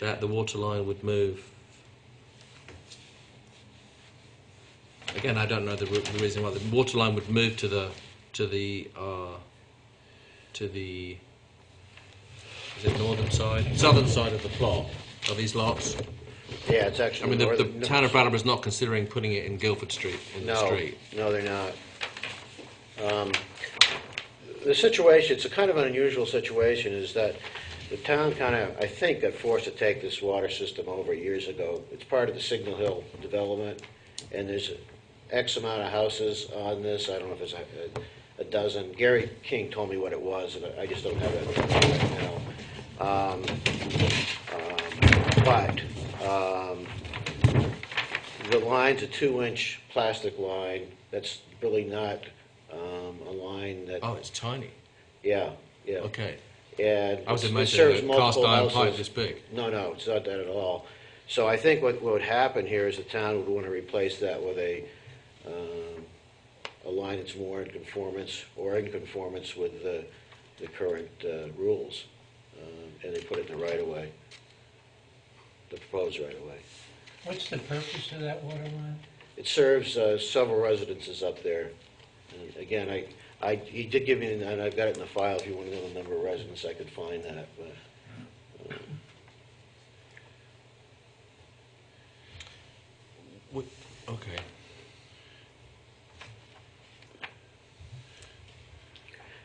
that the water line would move. Again, I don't know the reason why the water line would move to the is it northern side, southern side of the plot of these lots. Yeah, it's actually. I mean, the town of Brattleboro is not considering putting it in Guildford Street in the street. No, they're not. The situation, it's a kind of an unusual situation, is that the town kind of, I think, got forced to take this water system over years ago. It's part of the Signal Hill development, and there's X amount of houses on this. I don't know if it's a dozen. Gary King told me what it was, and I just don't have that right now. But the line's a 2-inch plastic line. That's really not a line that. Oh, it's tiny. Yeah. Okay. And I was it imagining serves a cast multiple iron houses. pipe this big. No, it's not that at all. So I think what would happen here is the town would want to replace that with a line that's more in conformance with the current rules, and they put it in the right-of-way, the proposed right-of-way. What's the purpose of that water line? It serves several residences up there. And again, he did give me, and I've got it in the file. If you want to know the number of residents, I could find that. But, Okay.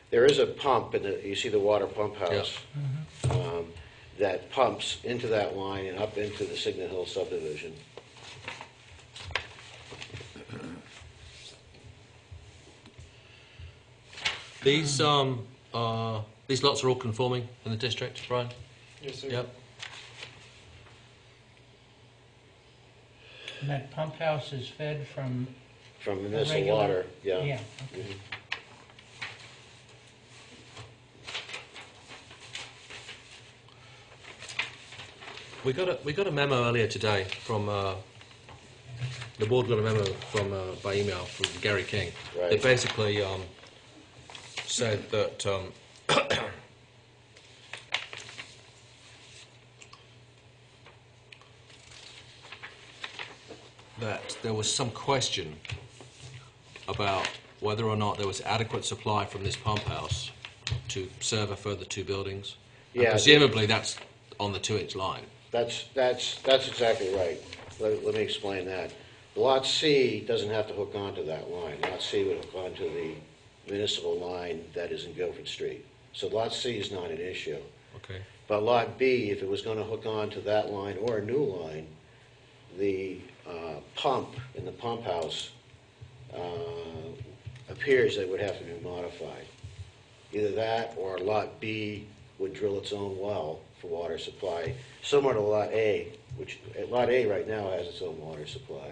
there is a pump you see the water pump house Mm-hmm. that pumps into that line and up into the Signal Hill subdivision. These lots are all conforming in the district, Brian? Yes, sir. Yep. And that pump house is fed from From municipal regular- water, yeah. Yeah. Mhm. We got a memo earlier today from the board got a memo from by email from Gary King. Right. They basically said that that there was some question about whether or not there was adequate supply from this pump house to serve a further 2 buildings. And Yeah, presumably that's on the 2-inch line. That's exactly right. Let me explain that. Lot C doesn't have to hook onto that line. Lot C would hook onto the municipal line that is in Guildford Street. So Lot C is not an issue. Okay. But Lot B, if it was going to hook onto that line or a new line, the pump in the pump house appears that it would have to be modified. Either that or Lot B would drill its own well for water supply, similar to Lot A, which Lot A right now has its own water supply.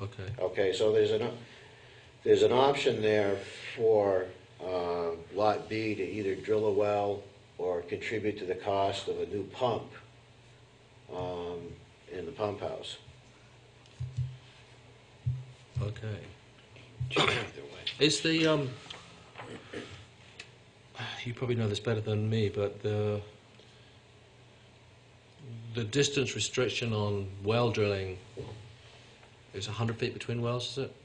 Okay. Okay, so there's an option there for Lot B to either drill a well or contribute to the cost of a new pump in the pump house. Okay. Is the you probably know this better than me, but the distance restriction on well drilling is 100 feet between wells, is it?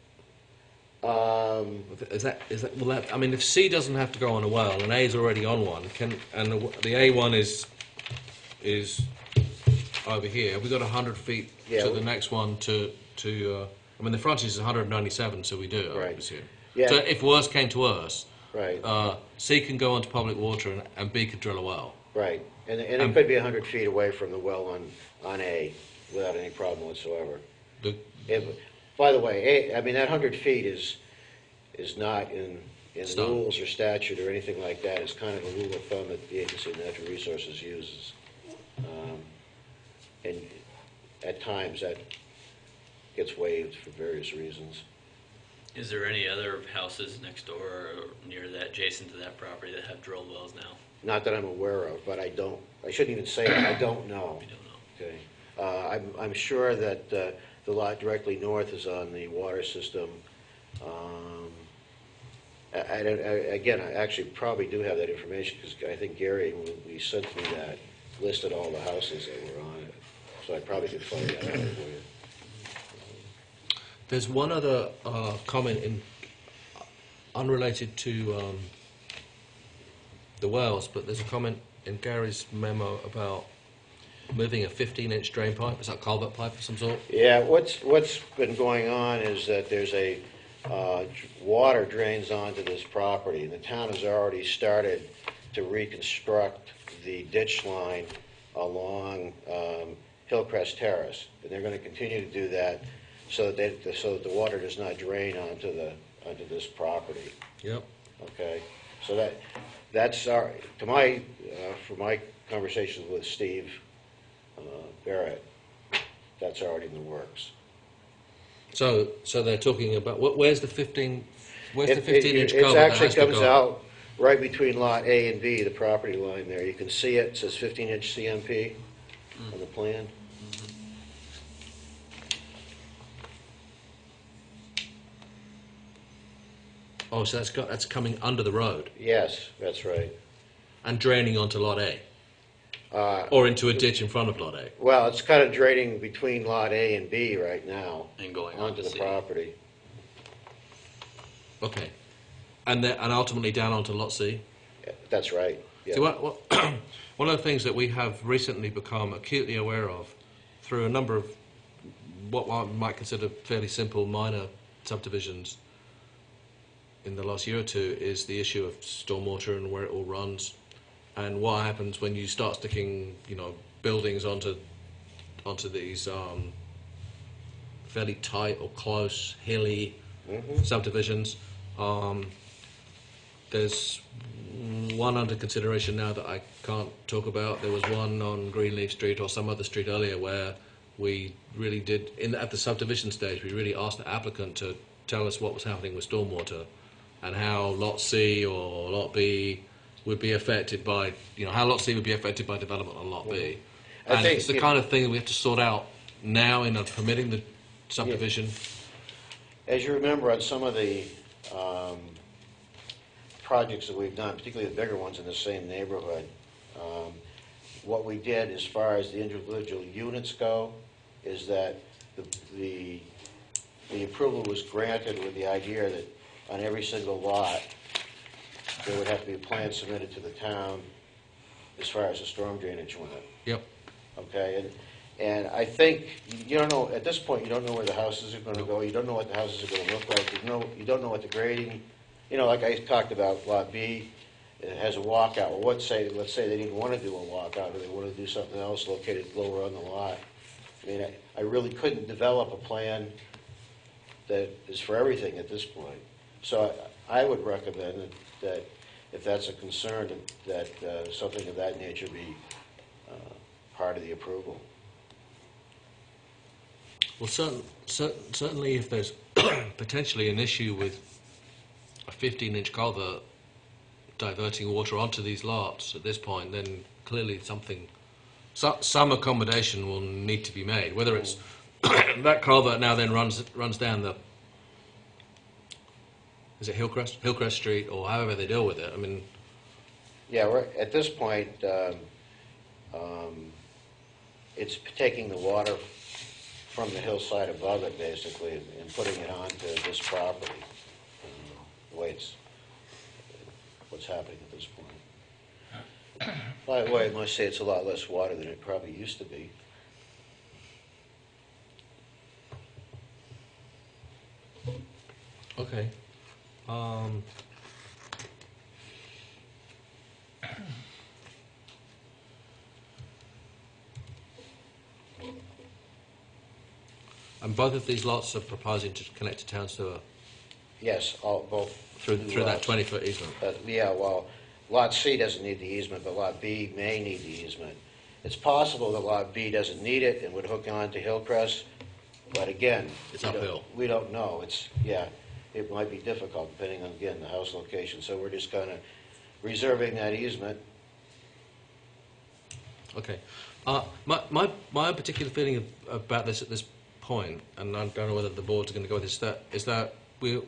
Is that will that? I mean, if C doesn't have to go on a well and A is already on one, and the A one is over here, have we got 100 feet Yeah, to the next one to I mean, the frontage is 197, so we do, I Right. assume. Yeah. So if worse came to worse, Right, C can go onto public water and B could drill a well. right. And it could be 100 feet away from the well on A without any problem whatsoever. By the way, I mean, that 100 feet is not in the Stone. rules or statute or anything like that. It's kind of a rule of thumb that the Agency of Natural Resources uses. And at times that gets waived for various reasons. Is there any other houses next door or near that, adjacent to that property that have drilled wells now? Not that I'm aware of, but I shouldn't even say it, I don't know. We don't know. Okay. I'm sure that the lot directly north is on the water system. Again, I actually probably do have that information because I think Gary, when he sent me that, listed all the houses that were on it, so I probably could find that out for you. There's one other comment unrelated to the wells, but there's a comment in Gary's memo about moving a 15-inch drain pipe. Is that culvert pipe of some sort? Yeah, what's been going on is that there's a water drains onto this property, and the town has already started to reconstruct the ditch line along Hillcrest Terrace, and they're going to continue to do that so that the water does not drain onto this property. Yep. Okay, so that's our from my conversations with Steve Barrett, that's already in the works. So they're talking about where's the 15? Where's the It 15-inch culvert that actually has to comes go? out right between lot A and B, the property line there. You can see it says 15-inch CMP on the plan. Oh, so that's coming under the road Yes, that's right. and draining onto lot A, Uh, or into a ditch in front of lot A. Well, it's kind of draining between lot A and B right now And going on onto to the C. property. Okay, and ultimately down onto lot C. Yeah, that's right. Yeah. So one of the things that we have recently become acutely aware of through a number of what one might consider fairly simple minor subdivisions in the last year or two is the issue of stormwater and where it all runs, and what happens when you start sticking, buildings onto these fairly tight or close, hilly subdivisions. There's one under consideration now that I can't talk about. There was one on Greenleaf Street or some other street earlier where we really did, at the subdivision stage, we really asked the applicant to tell us what was happening with stormwater and how Lot C or Lot B would be affected by, how Lot C would be affected by development on Lot B. I And think it's the kind of thing that we have to sort out now in permitting the subdivision. As you remember, on some of the projects that we've done, particularly the bigger ones in the same neighborhood, what we did as far as the individual units go is that the approval was granted with the idea that on every single lot, there would have to be a plan submitted to the town as far as the storm drainage went. Yep. Okay, and I think, you don't know, at this point, you don't know where the houses are gonna go, you don't know what the houses are gonna look like, you don't know what the grading, like I talked about, Lot B, it has a walkout. Well, let's say they didn't wanna do a walkout, or they wanna do something else located lower on the lot. I mean, I really couldn't develop a plan that is for everything at this point. So I would recommend that if that's a concern, that something of that nature be part of the approval. Well, certainly if there's potentially an issue with a 15-inch culvert diverting water onto these lots at this point, then clearly some accommodation will need to be made. Whether it's that culvert now then runs down the, is it Hillcrest Street, or however they deal with it. I mean, Yeah, at this point, it's taking the water from the hillside above it, basically, and putting it onto this property. The way what's happening at this point. By the way, I must say it's a lot less water than it probably used to be. okay. And both of these lots are proposing to connect to town sewer Yes, both. through that lots. 20-foot easement. Yeah, well, Lot C doesn't need the easement, but Lot B may need the easement. It's possible that Lot B doesn't need it and would hook on to Hillcrest, but again... It's uphill. We don't know. It might be difficult depending on, again, the house location. So we're just kind of reserving that easement. Okay. My particular feeling about this at this point, and I don't know whether the board's going to go with this, is that we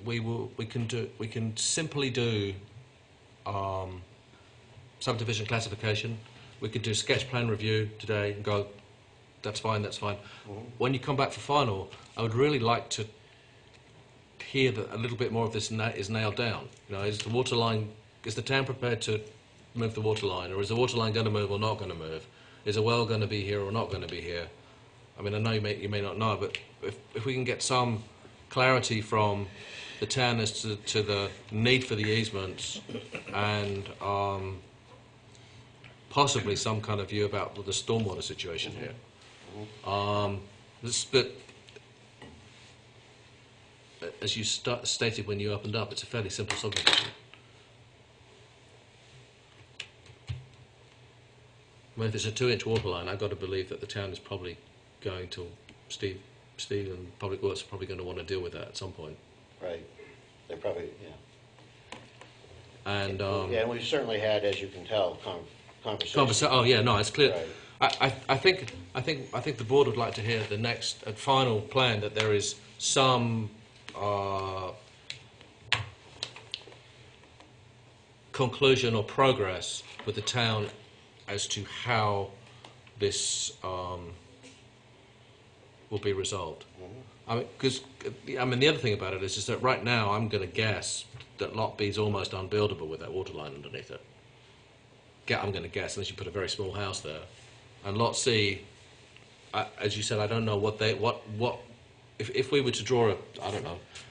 can simply do subdivision classification we could do a sketch plan review today and go, that's fine, that's fine. When you come back for final, I would really like to hear that a little bit more of this is nailed down. You know, is the water line, is the town prepared to move the water line, or is the water line going to move or not going to move? Is a well going to be here or not going to be here? I mean, I know you may not know, but if we can get some clarity from the town as to the need for the easements and possibly some kind of view about the stormwater situation here. But as you stated when you opened up, it's a fairly simple subdivision. I mean, if it's a 2-inch water line, I've got to believe that the town is probably going to, Steve and Public Works are probably going to want to deal with that at some point. Right. They're probably, yeah. And Yeah, and we've certainly had, as you can tell, conversations. oh yeah, no, it's clear. Right. I think the board would like to hear the next final plan that there is some conclusion or progress with the town as to how this will be resolved. I mean, because the other thing about it is that right now I'm going to guess that Lot B is almost unbuildable with that water line underneath it. I'm going to guess, unless you put a very small house there. And Lot C, as you said, I don't know if we were to draw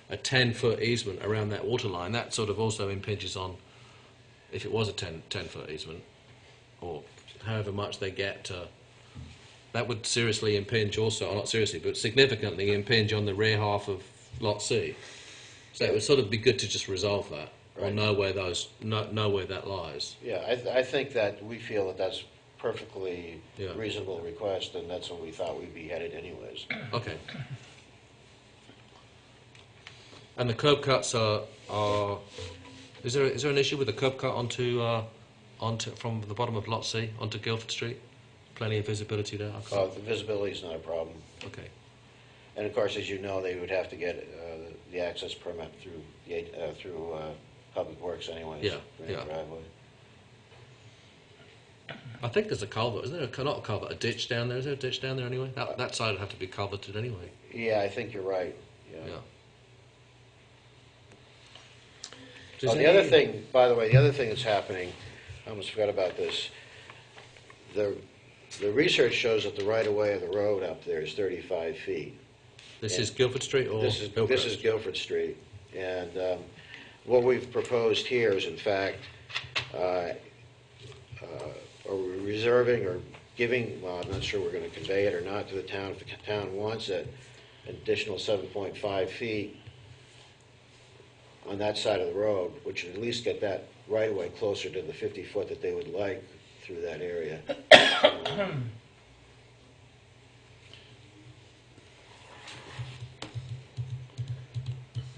a 10-foot easement around that water line, that sort of also impinges on, if it was a 10-foot easement, or however much they get to, that would seriously impinge also, or not seriously, but significantly impinge on the rear half of Lot C. So it would sort of be good to just resolve that, or Right. know where that lies. Yeah, I think that we feel that that's perfectly Yeah. reasonable request, and that's what we thought we'd be headed anyways. Okay. And the curb cuts are is there an issue with the curb cut onto from the bottom of Lot C onto Guildford Street? Plenty of visibility there. The visibility is not a problem. Okay. And of course, as you know, they would have to get the access permit through Public Works anyways. Yeah, for any yeah. driveway. I think there's a culvert, isn't there? Not a culvert, a ditch down there. Is there a ditch down there anyway? That side would have to be culverted anyway. Yeah, I think you're right. Yeah. The other thing, by the way, the other thing that's happening, I almost forgot about this. The research shows that the right-of-way of the road up there is 35 feet. This is Guildford Street or This is Hillcrest? Guildford Street. And what we've proposed here is, in fact, reserving or giving, well, I'm not sure we're going to convey it or not to the town. If the town wants it, an additional 7.5 feet on that side of the road, which would at least get that right-of-way closer to the 50-foot that they would like through that area.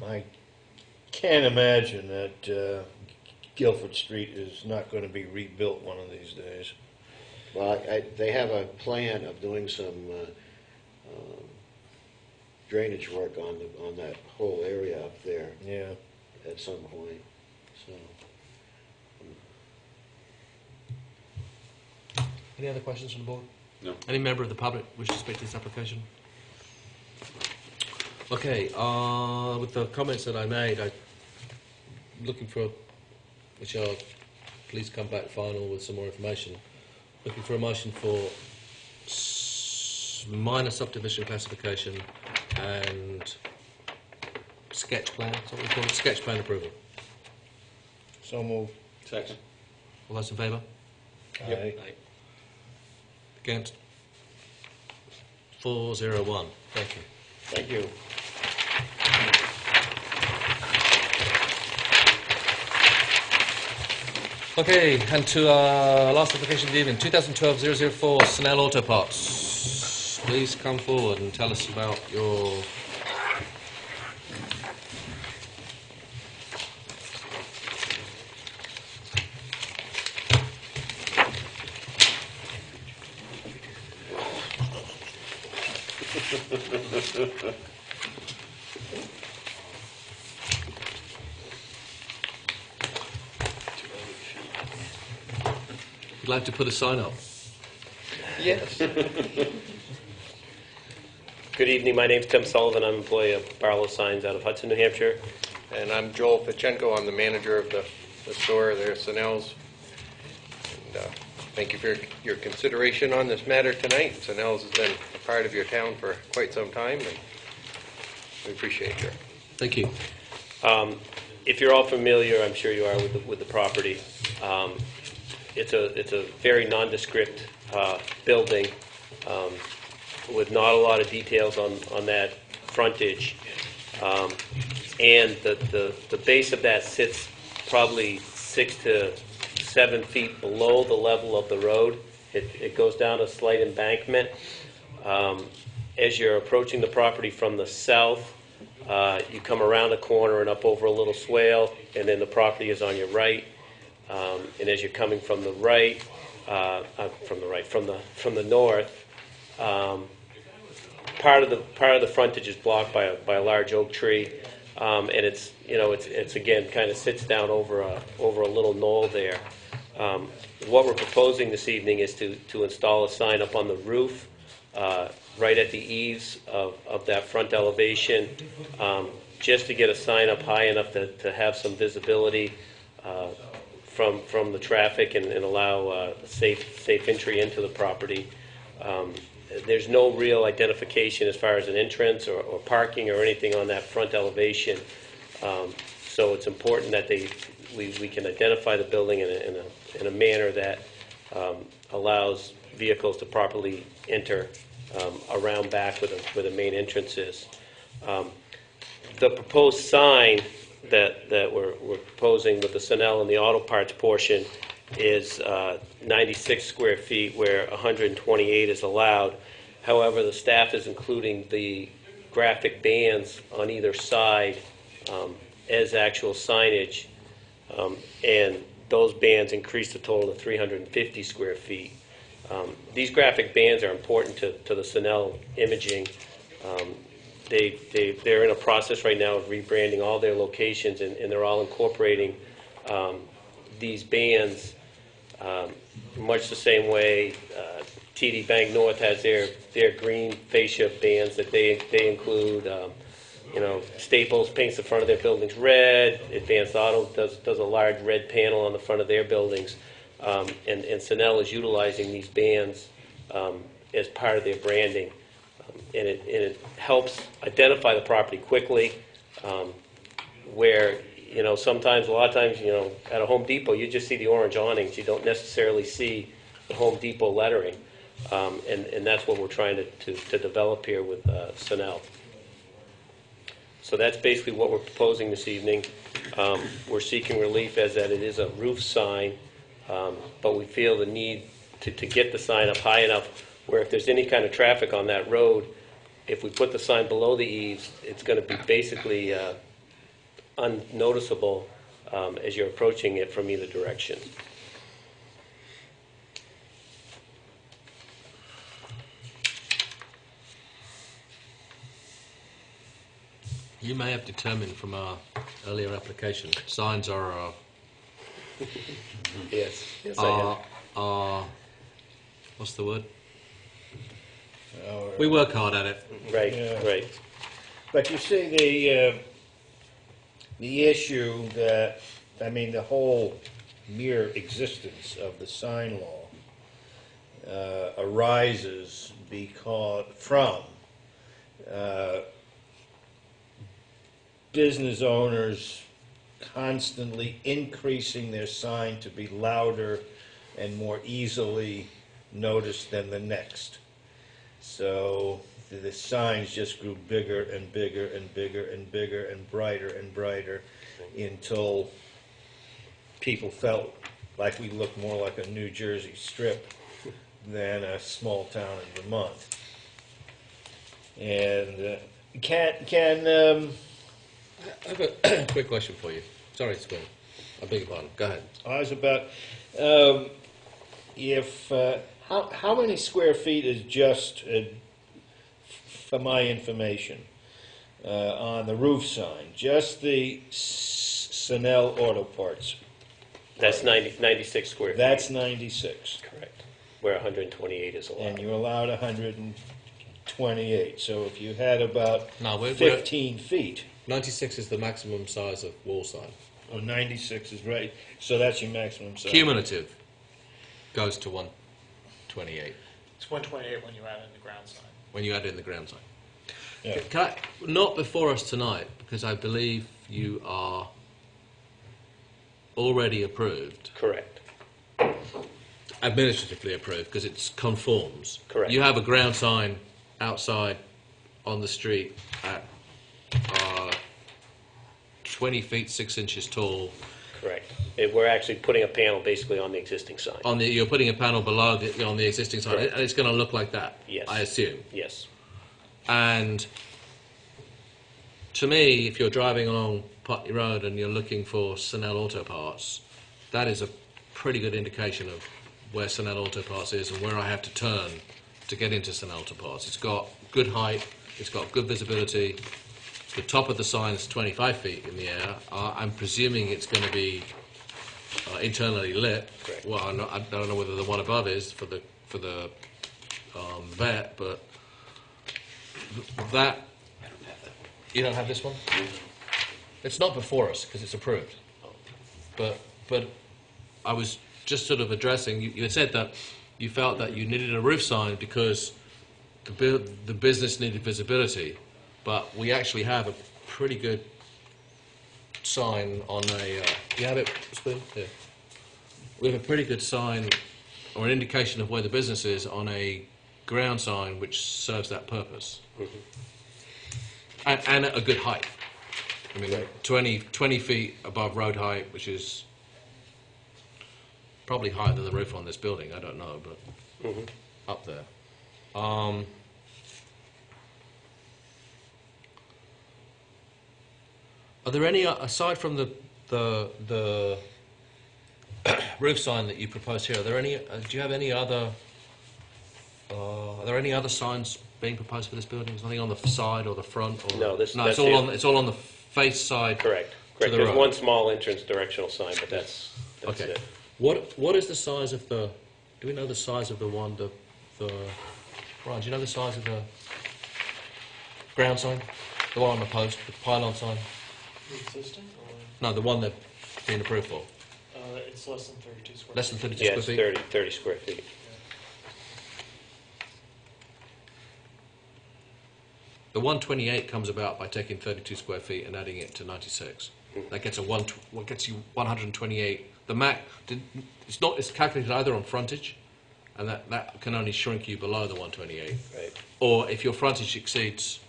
I can't imagine that Guilford Street is not going to be rebuilt one of these days. Well, they have a plan of doing some drainage work on that whole area up there Yeah. at some point. So, Any other questions from the board? No. Any member of the public wish to speak to this application? Okay, with the comments that I made, I'm looking for, which are, please come back final with some more information. Looking for a motion for minor subdivision classification and sketch plan, is that what we call it? Sketch plan approval. So moved. Second. All those in favour? Aye. Against? 401. Thank you. thank you. Okay, and to our last application of the evening, 2012-004 Snell Auto Parts. Please come forward and tell us about your... If you'd like to put a sign up? Yes. Good evening. My name's Tim Sullivan. I'm employee of Barlow Signs out of Hudson, New Hampshire. And I'm Joel Fichenko. I'm the manager of the store there, Sennell's. And thank you for your consideration on this matter tonight. Sennell's has been a part of your town for quite some time, and we appreciate your. Thank you. If you're all familiar, I'm sure you are with the property. It's a very nondescript building with not a lot of details on that frontage. And the base of that sits probably 6 to 7 feet below the level of the road. It goes down a slight embankment. As you're approaching the property from the south, you come around a corner and up over a little swale, and then the property is on your right. And as you're coming from the north, part of the frontage is blocked by a large oak tree, and it's again kind of sits down over a little knoll there. What we're proposing this evening is to install a sign up on the roof, right at the eaves of that front elevation, just to get a sign up high enough to have some visibility from the traffic and allow safe entry into the property. There's no real identification as far as an entrance or parking or anything on that front elevation, so it's important that we can identify the building in a manner that allows vehicles to properly enter around back where the main entrance is. The proposed sign that we're proposing with the Sennell and the auto parts portion is 96 square feet where 128 is allowed. However, the staff is including the graphic bands on either side as actual signage, and those bands increase the total to 350 square feet. These graphic bands are important to the Sennell imaging. They're in a process right now of rebranding all their locations, and they're all incorporating these bands much the same way TD Bank North has their green fascia bands that they include. Staples paints the front of their buildings red. Advanced Auto does a large red panel on the front of their buildings. And Sennell is utilizing these bands as part of their branding. And it helps identify the property quickly, where, sometimes, a lot of times, at a Home Depot, you just see the orange awnings. You don't necessarily see the Home Depot lettering. And that's what we're trying to develop here with Sennell. So that's basically what we're proposing this evening. We're seeking relief as that it is a roof sign, but we feel the need to get the sign up high enough where if there's any kind of traffic on that road, if we put the sign below the eaves, it's going to be basically unnoticeable as you're approaching it from either direction. You may have determined from our earlier application, signs are Yes, I have. what's the word? We work hard at it. Right, Yeah. right. But you see, the issue that, the whole mere existence of the sign law arises from business owners constantly increasing their sign to be louder and more easily noticed than the next. So the signs just grew bigger and bigger and bigger and bigger and brighter until people felt like we looked more like a New Jersey strip than a small town in Vermont. And I have a quick question for you. Sorry, Square. I beg your pardon. Go ahead. I was about how many square feet is just for my information on the roof sign? Just the Sennell Auto Parts That's 96 square feet. That's 96. Correct. Where 128 is And allowed. you're allowed 128. So if you had about No, we're 15 feet, 96 is the maximum size of wall sign. or 96 is right, so that's your maximum size. Cumulative goes to 128 It's 128 when you add in the ground sign. when you add in the ground sign. Yeah. Can I, not before us tonight, because I believe you are already approved, Correct. administratively approved, because it conforms. Correct. You have a ground sign outside on the street at 20 feet 6 inches tall. Correct. We're actually putting a panel basically on the existing sign. You're putting a panel below on the existing sign, Correct. and it's going to look like that. Yes. I assume. Yes. And to me, if you're driving along Putney Road and you're looking for Sunel Auto Parts, that is a pretty good indication of where Sunel Auto Parts is and where I have to turn to get into Sunel Auto Parts. It's got good height, it's got good visibility. The top of the sign is 25 feet in the air. I'm presuming it's going to be internally lit. Correct. Well, I don't know whether the one above is for the vet, but that. You don't have this one? It's not before us because it's approved. But I was just sort of addressing. You had said that you felt that you needed a roof sign because the business needed visibility, but we actually have a pretty good sign on a. You have it, Spoon? Yeah. We have a pretty good sign or an indication of where the business is on a ground sign which serves that purpose. Mm-hmm. And at a good height. I mean, 20 feet above road height, which is probably higher than the roof on this building. I don't know, but up there. Are there any, aside from the roof sign that you proposed here, are there any? Do you have any other? Are there any other signs being proposed for this building? There's nothing on the side or the front? Or No, it's that's all it. on. It's all on the face side. Correct. To Correct. the There's road. one small entrance directional sign, but that's Okay. it. What is the size of the? Do we know the size of the one? Ryan, do you know the size of the ground sign? The one on the post, the pylon sign? The existing, or No, the one they've been approved for. it's less than 32 square Less than feet. 32 Yeah, square it's feet. 30 square feet. The 128 comes about by taking 32 square feet and adding it to 96. That gets what gets you 128. It's calculated either on frontage, and that can only shrink you below the 128. Right. Or if your frontage exceeds,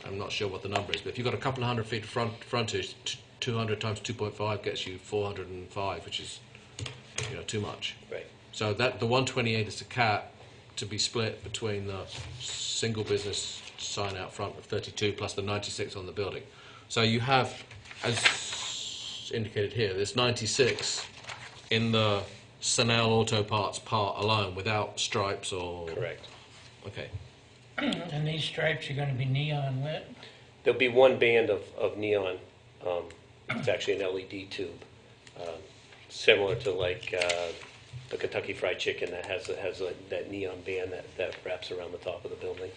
I'm not sure what the number is, but if you've got a couple of hundred feet of frontage, 200 times 2.5 gets you 405, which is too much. Right. So that the 128 is the cap to be split between the single business sign out front of 32 plus the 96 on the building. So you have, as indicated here, there's 96 in the Sunel Auto Parts part alone without stripes or... Correct. Okay. And these stripes are going to be neon lit? There'll be one band of neon. It's actually an LED tube, similar to like the Kentucky Fried Chicken that has that neon band that wraps around the top of the building.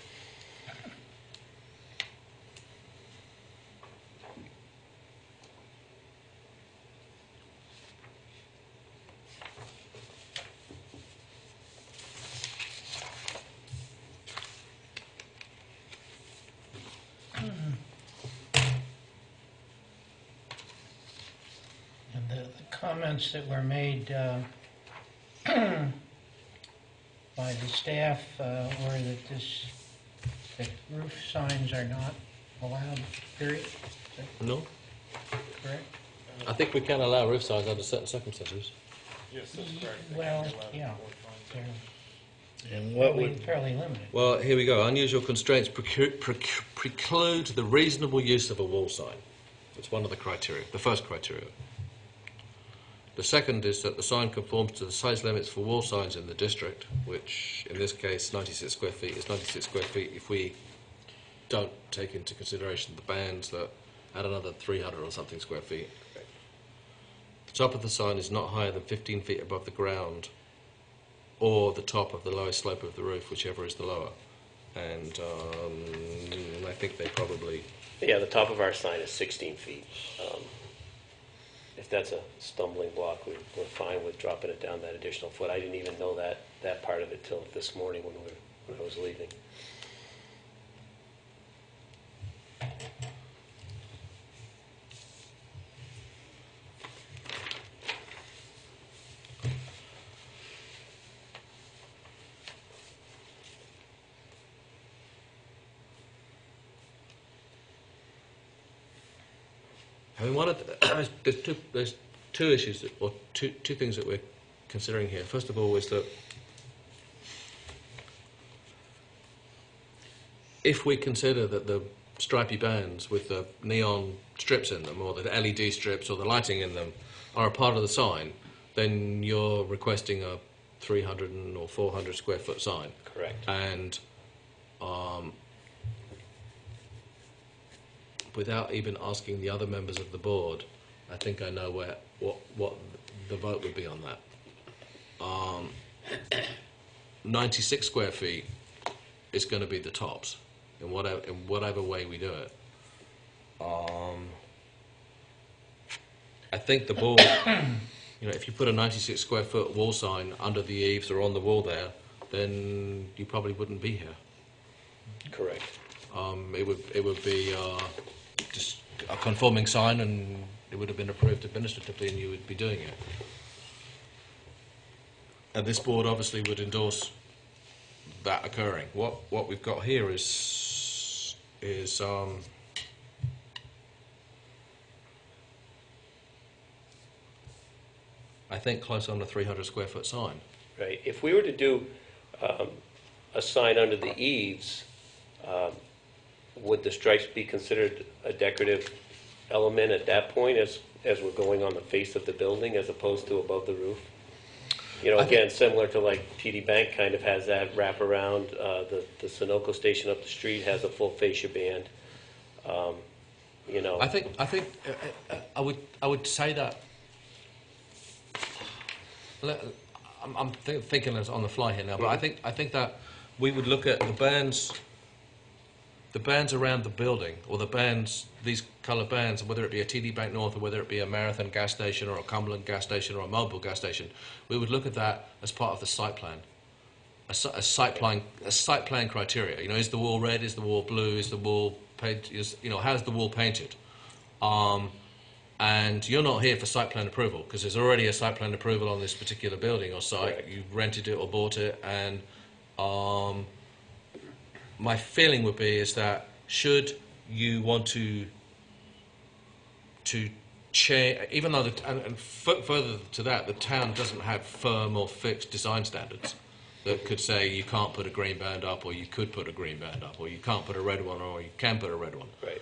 And the comments that were made by the staff were that that roof signs are not allowed, period. Is that No? correct? I think we can allow roof signs under certain circumstances. Yes, that's correct. Well, yeah, they're And what fairly, would, fairly limited. Well, here we go. Unusual constraints preclude the reasonable use of a wall sign. It's one of the criteria, the first criteria. The second is that the sign conforms to the size limits for wall signs in the district, which in this case 96 square feet is 96 square feet if we don't take into consideration the bands that add another 300 or something square feet. top of the sign is not higher than 15 feet above the ground or the top of the lowest slope of the roof, whichever is the lower. And I think they probably... Yeah, the top of our sign is 16 feet. If that's a stumbling block, we're fine with dropping it down that additional foot. I didn't even know that part of it till this morning when I was leaving. I mean, there's two issues, or two things that we're considering here. First of all is that if we consider that the stripy bands with the neon strips in them, or the LED strips, or the lighting in them, are a part of the sign, then you're requesting a 300 or 400 square foot sign. Correct. And without even asking the other members of the board, I think I know what the vote would be on that. 96 square feet is going to be the tops in whatever way we do it. I think the board, if you put a 96 square foot wall sign under the eaves or on the wall there, then you probably wouldn't be here. Correct. It would be just a conforming sign, and it would have been approved administratively, and you would be doing it. And this board obviously would endorse that occurring. What we've got here is I think close on a 300 square foot sign. Right. If we were to do a sign under the eaves, would the stripes be considered a decorative element at that point as we're going on the face of the building as opposed to above the roof? Again, similar to like TD Bank kind of has that wrap around. The Sunoco station up the street has a full fascia band. I think I would say that. I'm thinking on the fly here now, but I think that we would look at the bands around the building, or the bands, these colour bands, whether it be a TD Bank North or whether it be a Marathon gas station or a Cumberland gas station or a Mobile gas station, we would look at that as part of the site plan, a site plan criteria. Is the wall red? Is the wall blue? Is the wall how's the wall painted? And you're not here for site plan approval because there's already a site plan approval on this particular building or site. Correct. You've rented it or bought it, and my feeling would be is that should you want to change, even though further to that, the town doesn't have firm or fixed design standards that could say you can't put a green band up, or you could put a green band up, or you can't put a red one, or you can put a red one. Right.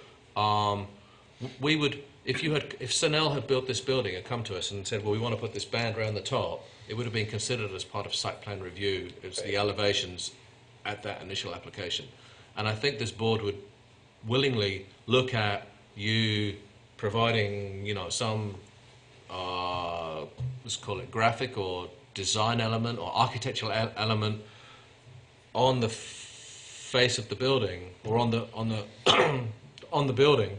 We would, if Sunel had built this building and come to us and said, well, we want to put this band around the top, it would have been considered as part of site plan review. It's the elevations at that initial application. And I think this board would willingly look at you providing, some, let's call it graphic or design element or architectural element on the face of the building, or on the on the building,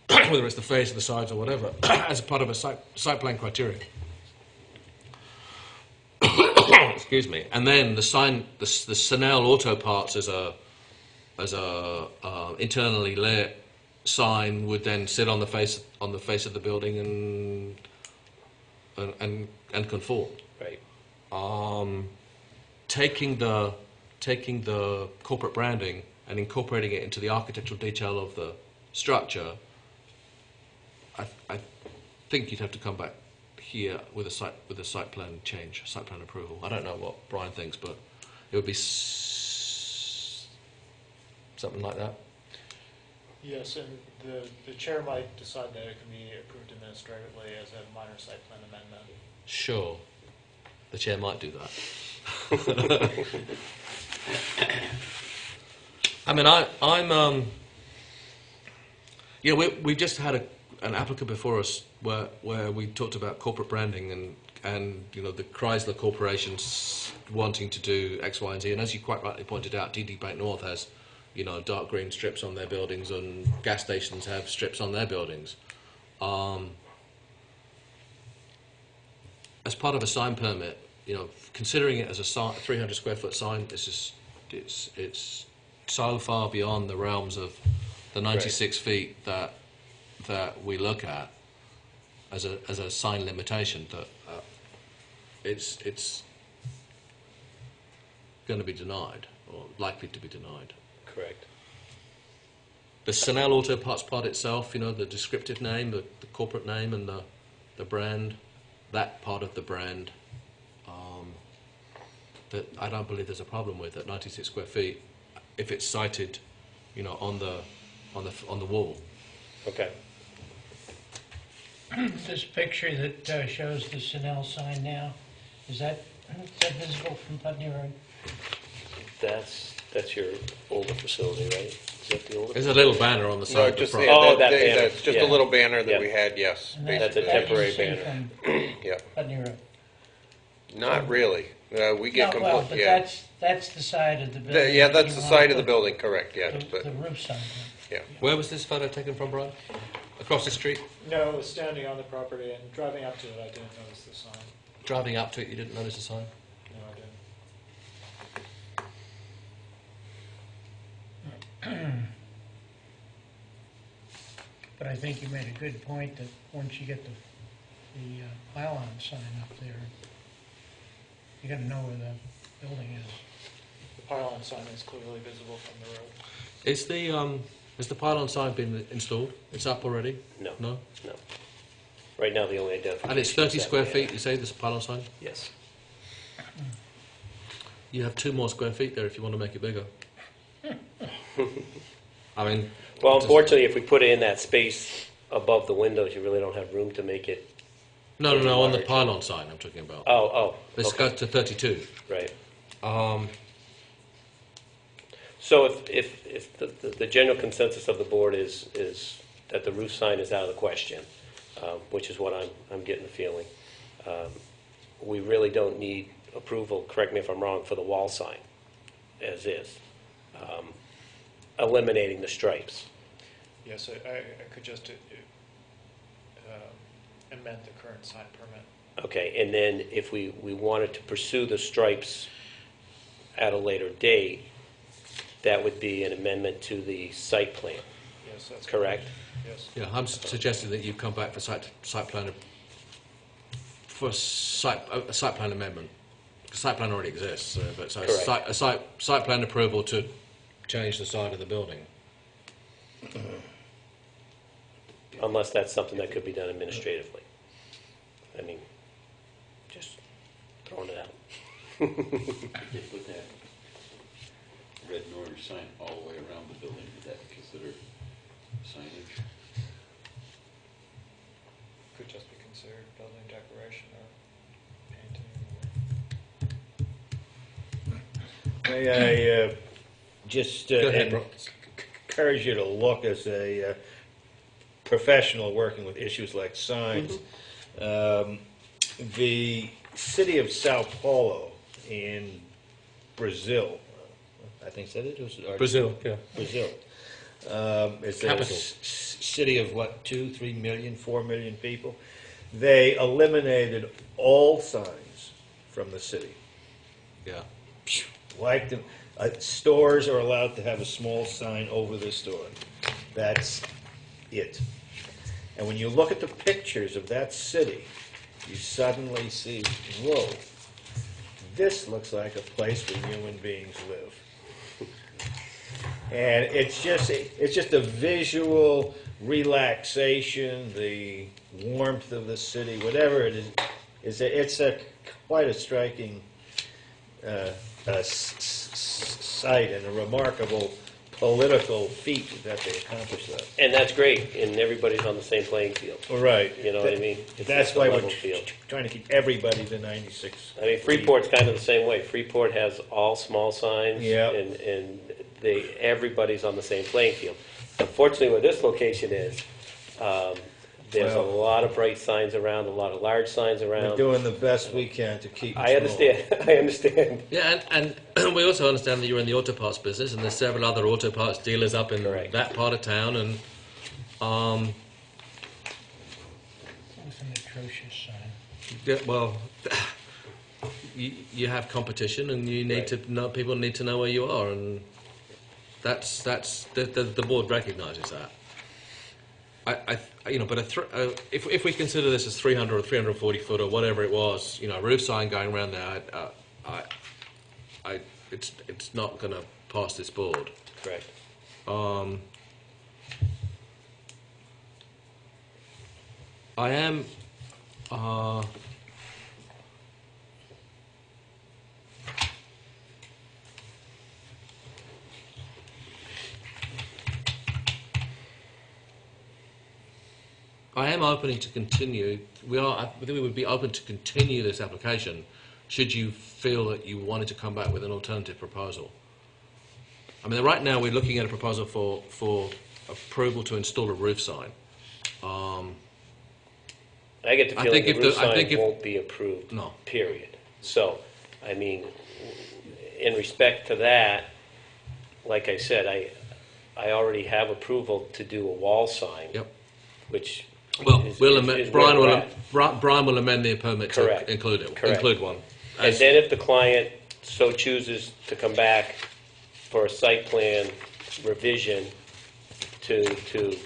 whether it's the face or the sides or whatever, as part of a site plan criteria. Excuse me. And then the sign, the Sunel Auto Parts as a internally lit sign would then sit on the face of the building and conform. Right. Taking the corporate branding and incorporating it into the architectural detail of the structure, I think you'd have to come back here with a site plan change, site plan approval. I don't know what Brian thinks, but it would be something like that. Yes, and the chair might decide that it can be approved administratively as a minor site plan amendment. Sure, the chair might do that. I mean, we've just had an applicant before us where we talked about corporate branding and the Chrysler Corporation's wanting to do X, Y, and Z. And as you quite rightly pointed out, DD Bank North has dark green strips on their buildings, and gas stations have strips on their buildings. As part of a sign permit, considering it as a 300 square foot sign, it's so far beyond the realms of the 96 feet that we look at as a sign limitation that it's going to be denied or likely to be denied. Correct. The Sunel Auto Parts part itself, the descriptive name, the corporate name, and the brand, that part of the brand, that I don't believe there's a problem with at 96 square feet if it's cited, on the wall. Okay. This picture that shows the Sunel sign now, is that visible from Putney Road? That's your older facility, right? Is that the older? There's a little banner on the side No, of the just, front. Oh, that banner, that's just yeah. a little banner that Yeah. we had, yes. And That's a that you temporary see banner. from Yeah, Putney Road. not really. We get No, well, complete, but yeah. that's the side of the building. Yeah, that that's you the want side to of the put building, correct, yes, The but, roof sign. yeah. Where was this photo taken from, Brian? Across the street? No, it was standing on the property and driving up to it, I didn't notice the sign. Driving up to it, you didn't notice the sign? No, I didn't. But I think you made a good point that once you get the pylon sign up there, you gotta know where the building is. The pylon sign is clearly visible from the road. Has the pylon sign been installed? It's up already? No. No? No. Right now, the only identification. And it's 30 is that square banner. feet, you say, this pylon sign? Yes. You have 2 more square feet there if you want to make it bigger. I mean, Well, unfortunately, if we put it in that space above the windows, you really don't have room to make it. no, Any on the larger. pylon sign I'm talking about. Oh, Let's okay. go to 32. Right. Um, So if the general consensus of the board is that the roof sign is out of the question, which is what I'm getting the feeling, we really don't need approval, correct me if I'm wrong, for the wall sign, as is, eliminating the stripes. Yes, I could just amend the current sign permit. Okay, and then if we wanted to pursue the stripes at a later date, that would be an amendment to the site plan, Yes, that's correct? Yes. yeah, I'm suggesting that you come back for site plan for a site plan amendment. The site plan already exists, but so Correct. a site plan approval to change the side of the building. Unless that's something that could be done administratively. I mean, just throwing it out. They put that red and orange sign all the way around the building, is that considered signage? Could just be considered building decoration or painting. May I just Go ahead, Brock. encourage you to look as a professional working with issues like signs. The city of Sao Paulo in Brazil, I think said it was Brazil, yeah. Brazil. It's a Capital. city of what, 2, 3 million, 4 million people. They eliminated all signs from the city. Yeah. Wiped them. Stores are allowed to have a small sign over the store. That's it. And when you look at the pictures of that city, you suddenly see, whoa, this looks like a place where human beings live. And it's just a visual relaxation, the warmth of the city, whatever it is. It's quite a striking sight and a remarkable political feat that they accomplished that. And that's great, and everybody's on the same playing field. Right. You know what I mean? It's That's just a why we're level field. trying to keep everybody to 96. I mean, Freeport's kind of the same way. Freeport has all small signs, Yeah. and everybody's on the same playing field. Unfortunately, where this location is, There's a Well- lot of bright signs around, a lot of large signs We're around. doing the best we can to keep I understand, I understand. Yeah, and we also understand that you're in the auto parts business, and there's several other auto parts dealers up in Correct. that part of town, and With an atrocious sign. yeah, well, you have competition, and you need Right. to know. People need to know where you are, and that's the board recognises that. But if we consider this as 300 or 340 foot or whatever it was, a roof sign going around there, it's not going to pass this board. Correct. I am. I am opening to continue. I think we would be open to continue this application, should you feel that you wanted to come back with an alternative proposal. I mean, right now we're looking at a proposal for approval to install a roof sign. I get the I feeling think the if roof the- I think sign if- won't be approved. No. Period. So, I mean, in respect to that, like I said, I already have approval to do a wall sign. Yep. Which Well, is, we'll is amend, where Brian we're will at. Brian will amend the permit Correct. to include it. Correct. Include one. And As- then if the client so chooses to come back for a site plan revision to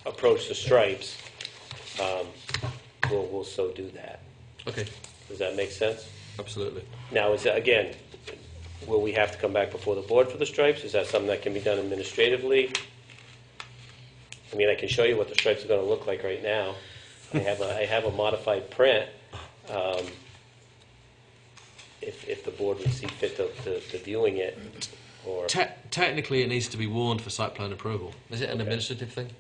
approach the stripes, we'll so do that. Okay, Does that make sense? absolutely. Now, again, will we have to come back before the board for the stripes? Is that something that can be done administratively? I mean, I can show you what the stripes are going to look like right now. I have a modified print. If the board would see fit to viewing it, or Technically, it needs to be warned for site plan approval. Is it an Okay. administrative thing?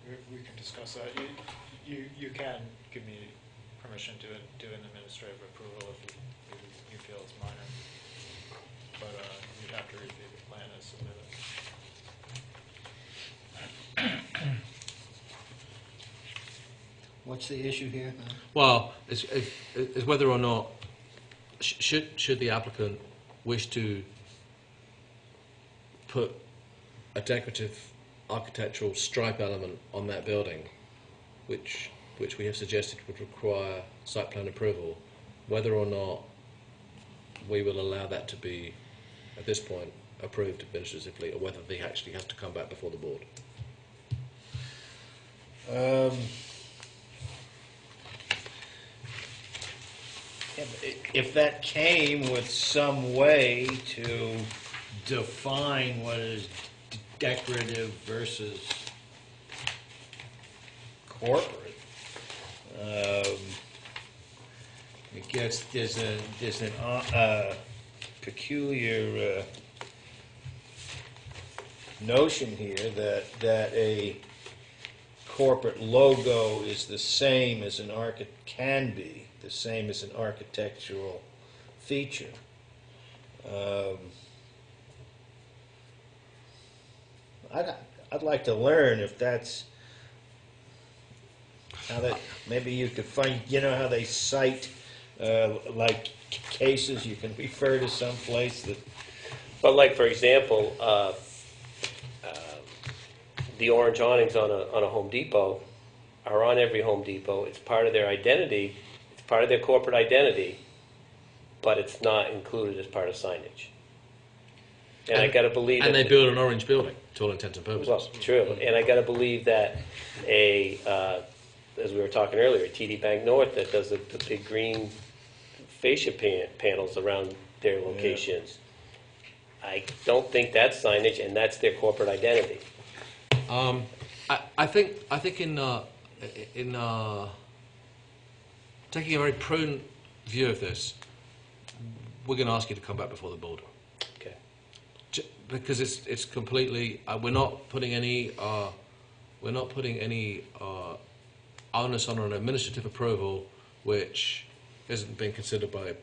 We can discuss that. You can give me permission to do an administrative approval if you feel it's minor. But you'd have to review the plan as submitted. What's the issue here? Well, it's whether or not should the applicant wish to put a decorative architectural stripe element on that building, which we have suggested would require site plan approval, whether or not we will allow that to be, at this point, approved administratively, or whether they actually have to come back before the board. If that came with some way to define what is decorative versus corporate, I guess there's an peculiar notion here that a corporate logo is the same as can be the same as an architectural feature. I'd like to learn if that's how that. Maybe you could find. How they cite like cases. You can refer to some place that. but like for example, the orange awnings on a Home Depot are on every Home Depot. It's part of their identity. It's part of their corporate identity, but it's not included as part of signage. And I got to believe And that they build an orange building, to all intents and purposes. well, true. And I got to believe that as we were talking earlier, TD Bank North that does the big green fascia panels around their locations. I don't think that's signage, and that's their corporate identity. I think in taking a very prudent view of this, we're going to ask you to come back before the board. Okay. Because it's completely we're not putting any onus on an administrative approval which hasn't been considered by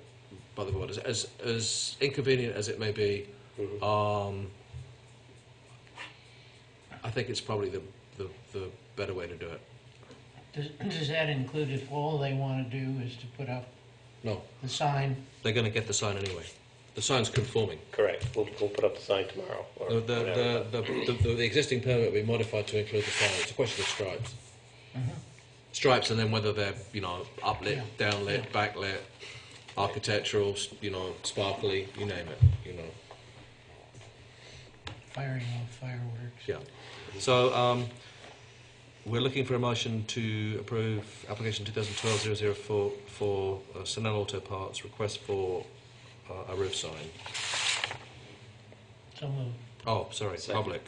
the board. As inconvenient as it may be, I think it's probably the better way to do it. Does that include if all they want to do is to put up No, the sign? they're going to get the sign anyway. The sign's conforming. Correct. We'll put up the sign tomorrow. Or whatever. The existing permit will be modified to include the sign. It's a question of stripes. Stripes, and then whether they're, you know, uplit, downlit, backlit, architectural, you know, sparkly, you name it, you know. Firing off fireworks? Yeah. So we're looking for a motion to approve application 2012-004 for Sunel Auto Parts request for a roof sign. So moved. Oh, sorry, Second. public.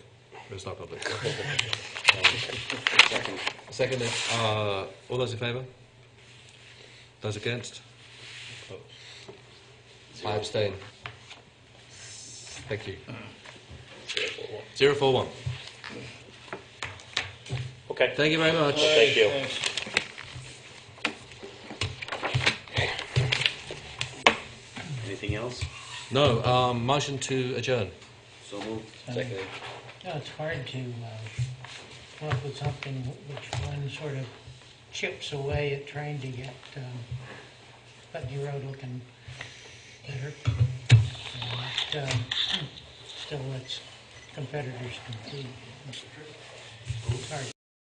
It's not public. Second. Second, all those in favour? Those against? I abstain. Thank you. 041. Okay. Thank you very much. Thank you. Anything else? No, motion to adjourn. So moved. Second. No, it's hard to come up with something which one sort of chips away at trying to get Putney Road looking better. But still lets competitors compete. It's hard.